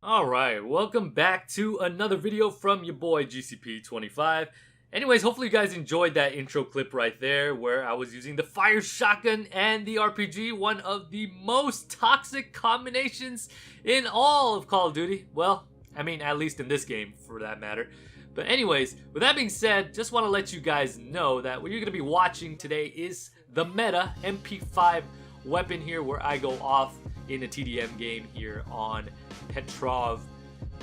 Alright, welcome back to another video from your boy GCP25. Anyways, hopefully you guys enjoyed that intro clip right there where I was using the fire shotgun and the RPG, one of the most toxic combinations in all of Call of Duty. Well, I mean, at least in this game for that matter. But anyways, with that being said, just want to let you guys know that what you're going to be watching today is the meta MP5 weapon here where I go off in a TDM game here on Petrov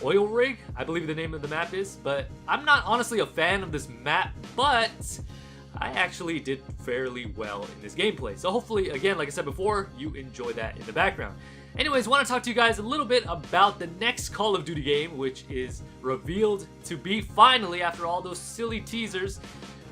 Oil Rig, I believe the name of the map is. But I'm not honestly a fan of this map, but I actually did fairly well in this gameplay. So hopefully, again, like I said before, you enjoy that in the background. Anyways, want to talk to you guys a little bit about the next Call of Duty game, which is revealed to be finally, after all those silly teasers,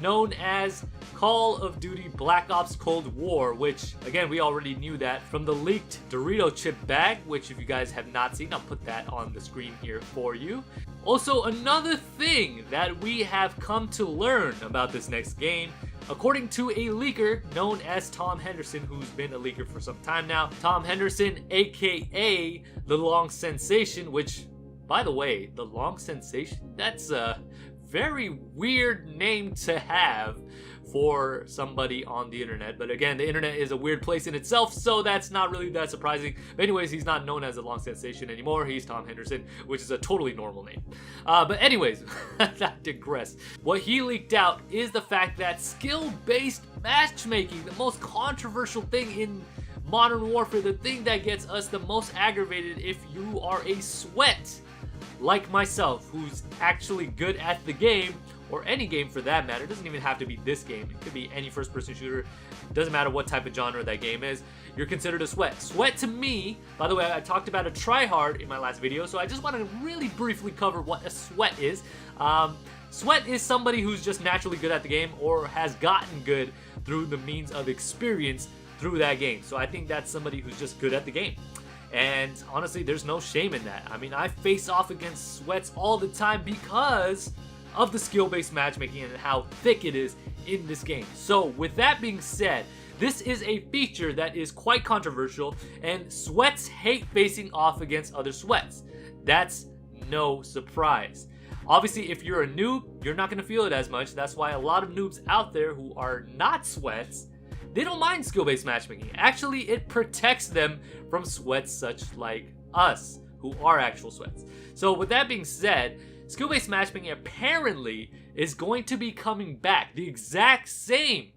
known as Call of Duty Black Ops Cold War, which, again, we already knew that from the leaked Dorito chip bag, which if you guys have not seen, I'll put that on the screen here for you. Also, another thing that we have come to learn about this next game, according to a leaker known as Tom Henderson, who's been a leaker for some time now. Tom Henderson, aka The Long Sensation, which, by the way, The Long Sensation, that's a very weird name to have for somebody on the internet. But again, the internet is a weird place in itself, so that's not really that surprising. But anyways, he's not known as a Long Sensation anymore. He's Tom Henderson, which is a totally normal name. But anyways, I digress. What he leaked out is the fact that skill-based matchmaking, the most controversial thing in Modern Warfare, the thing that gets us the most aggravated if you are a sweat like myself, who's actually good at the game, or any game for that matter. It doesn't even have to be this game. It could be any first-person shooter. Doesn't matter what type of genre that game is. You're considered a sweat. Sweat to me, by the way, I talked about a tryhard in my last video, so I just want to really briefly cover what a sweat is. Sweat is somebody who's just naturally good at the game or has gotten good through the means of experience through that game. So I think that's somebody who's just good at the game. And honestly, there's no shame in that. I mean, I face off against sweats all the time because of the skill-based matchmaking and how thick it is in this game. So with that being said, this is a feature that is quite controversial, and sweats hate facing off against other sweats. That's no surprise. Obviously, if you're a noob, you're not going to feel it as much. That's why a lot of noobs out there who are not sweats, they don't mind skill-based matchmaking. Actually, it protects them from sweats such like us, who are actual sweats. So with that being said, skill-based matchmaking apparently is going to be coming back. The exact same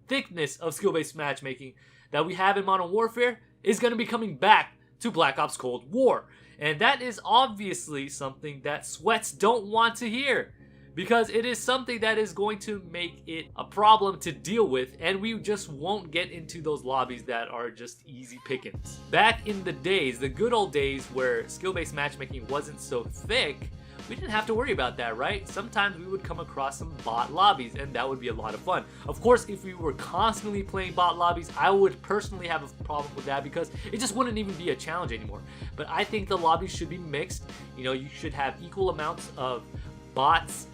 thickness of skill-based matchmaking that we have in Modern Warfare is going to be coming back to Black Ops Cold War. And that is obviously something that sweats don't want to hear, because it is something that is going to make it a problem to deal with, and we just won't get into those lobbies that are just easy pickings. Back in the days, the good old days where skill-based matchmaking wasn't so thick, we didn't have to worry about that, right? Sometimes we would come across some bot lobbies, and that would be a lot of fun. Of course, if we were constantly playing bot lobbies, I would personally have a problem with that because it just wouldn't even be a challenge anymore. But I think the lobbies should be mixed. You know, you should have equal amounts of bots,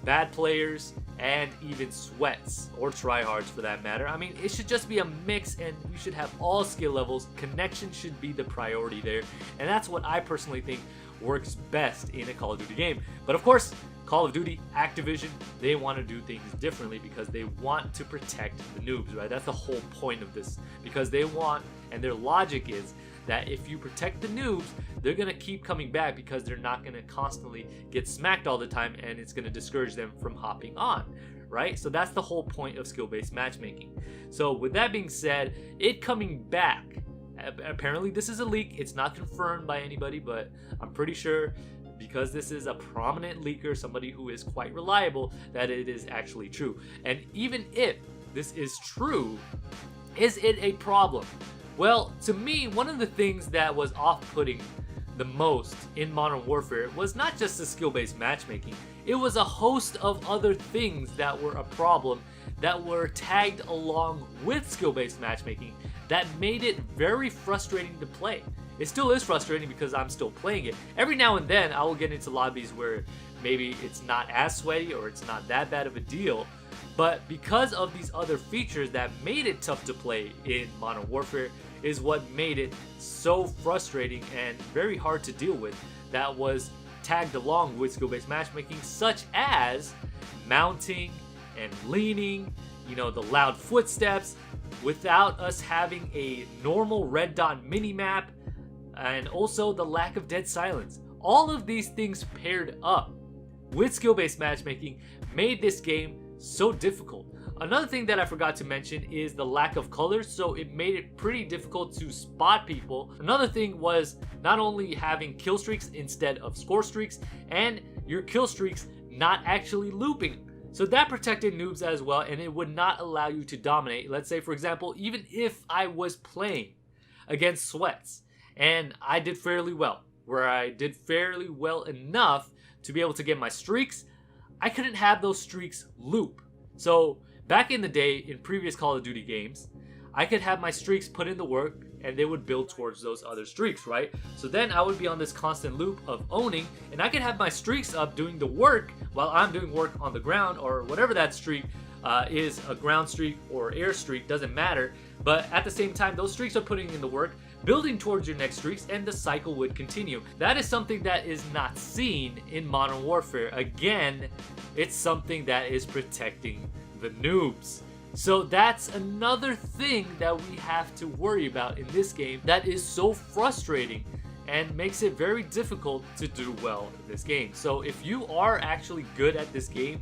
bad players, and even sweats, or tryhards for that matter. I mean, it should just be a mix, and we should have all skill levels. Connection should be the priority there, and that's what I personally think works best in a Call of Duty game. But of course, Call of Duty, Activision, they want to do things differently because they want to protect the noobs, right? That's the whole point of this, because they want, and their logic is that if you protect the noobs, they're going to keep coming back because they're not going to constantly get smacked all the time, and it's going to discourage them from hopping on, right? So that's the whole point of skill-based matchmaking. So with that being said, it coming back, apparently this is a leak. It's not confirmed by anybody, but I'm pretty sure, because this is a prominent leaker, somebody who is quite reliable, that it is actually true. And even if this is true, is it a problem? Well, to me, one of the things that was off-putting the most in Modern Warfare was not just the skill-based matchmaking. It was a host of other things that were a problem that were tagged along with skill-based matchmaking that made it very frustrating to play. It still is frustrating because I'm still playing it. Every now and then, I will get into lobbies where maybe it's not as sweaty or it's not that bad of a deal, but because of these other features that made it tough to play in Modern Warfare, is what made it so frustrating and very hard to deal with. That was tagged along with skill-based matchmaking, such as mounting and leaning, you know, the loud footsteps, without us having a normal red dot minimap, and also the lack of dead silence. All of these things paired up with skill-based matchmaking made this game so difficult. Another thing that I forgot to mention is the lack of colors, so it made it pretty difficult to spot people. Another thing was not only having kill streaks instead of score streaks, and your kill streaks not actually looping. So that protected noobs as well, and it would not allow you to dominate. Let's say, for example, even if I was playing against Sweats and I did fairly well, where I did fairly well enough to be able to get my streaks, I couldn't have those streaks loop. So back in the day, in previous Call of Duty games, I could have my streaks put in the work and they would build towards those other streaks, right? So then I would be on this constant loop of owning, and I could have my streaks up doing the work while I'm doing work on the ground, or whatever that streak is, a ground streak or air streak, doesn't matter. But at the same time, those streaks are putting in the work, building towards your next streaks, and the cycle would continue. That is something that is not seen in Modern Warfare. Again, it's something that is protecting the noobs. So that's another thing that we have to worry about in this game that is so frustrating and makes it very difficult to do well in this game. So if you are actually good at this game,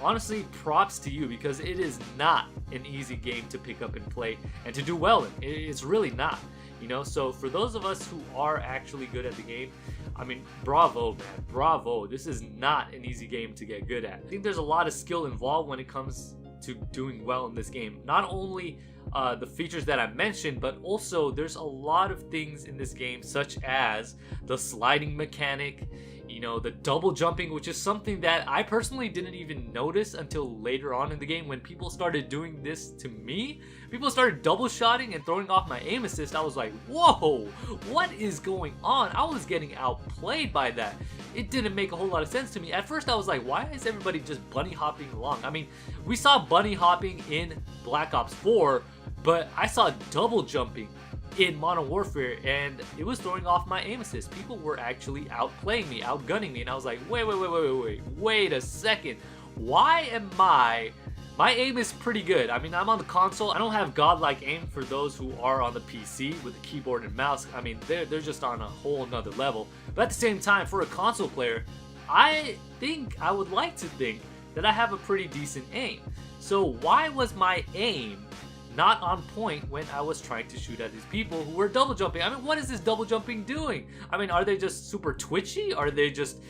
honestly, props to you, because it is not an easy game to pick up and play and to do well in. It's really not, you know. So for those of us who are actually good at the game, I mean, bravo, man, bravo. This is not an easy game to get good at. I think there's a lot of skill involved when it comes to doing well in this game. Not only the features that I mentioned, but also there's a lot of things in this game, such as the sliding mechanic, you know, the double jumping, which is something that I personally didn't even notice until later on in the game when people started doing this to me. People started double shotting and throwing off my aim assist. I was like, whoa, what is going on? I was getting outplayed by that. It didn't make a whole lot of sense to me. At first I was like, why is everybody just bunny hopping along? I mean, we saw bunny hopping in Black Ops 4, but I saw double jumping in Modern Warfare, and it was throwing off my aim assist. People were actually outplaying me, outgunning me, and I was like, wait a second. Why am my aim is pretty good. I mean, I'm on the console. I don't have godlike aim for those who are on the PC with the keyboard and mouse. I mean, they're just on a whole nother level. But at the same time, for a console player, I would like to think that I have a pretty decent aim. So why was my aim not on point when I was trying to shoot at these people who were double jumping? I mean, what is this double jumping doing? I mean, are they just super twitchy? Are they just,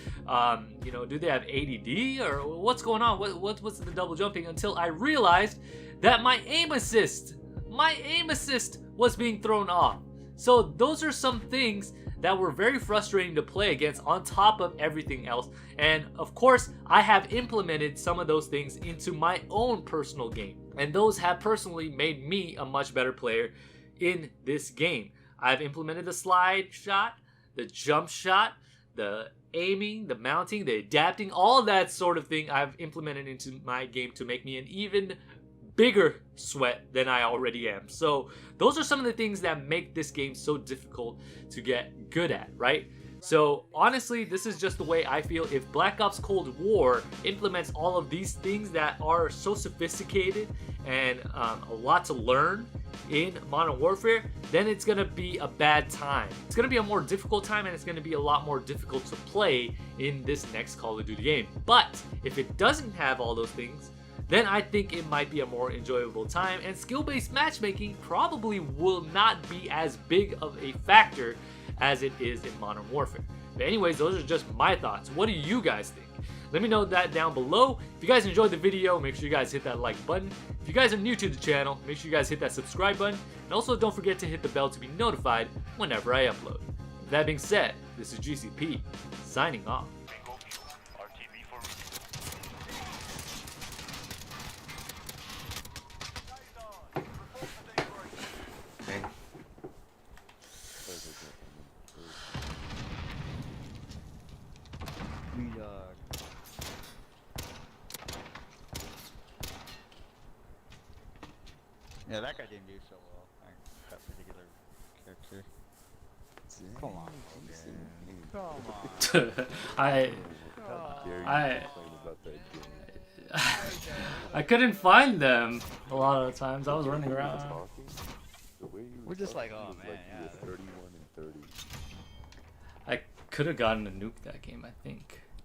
you know, do they have ADD, or what's going on? What's the double jumping? Until I realized that my aim assist was being thrown off. So those are some things that were very frustrating to play against, on top of everything else. And of course, I have implemented some of those things into my own personal game, and those have personally made me a much better player in this game. I've implemented the slide shot, the jump shot, the aiming, the mounting, the adapting, all that sort of thing I've implemented into my game to make me an even bigger sweat than I already am. So those are some of the things that make this game so difficult to get good at, right? So honestly, this is just the way I feel. If Black Ops Cold War implements all of these things that are so sophisticated and a lot to learn in Modern Warfare, then it's gonna be a bad time. It's gonna be a more difficult time, and it's gonna be a lot more difficult to play in this next Call of Duty game. But if it doesn't have all those things, then I think it might be a more enjoyable time, and skill-based matchmaking probably will not be as big of a factor as it is in Modern Warfare. But anyways, those are just my thoughts. What do you guys think? Let me know that down below. If you guys enjoyed the video, make sure you guys hit that like button. If you guys are new to the channel, make sure you guys hit that subscribe button. And also don't forget to hit the bell to be notified whenever I upload. With that being said, this is GCP, signing off. Yeah, that guy didn't do so well. That particular Come on. I couldn't find them a lot of the times. I was running around. We're just like, oh man, yeah. 31 and 30. I could have gotten a nuke that game, I think.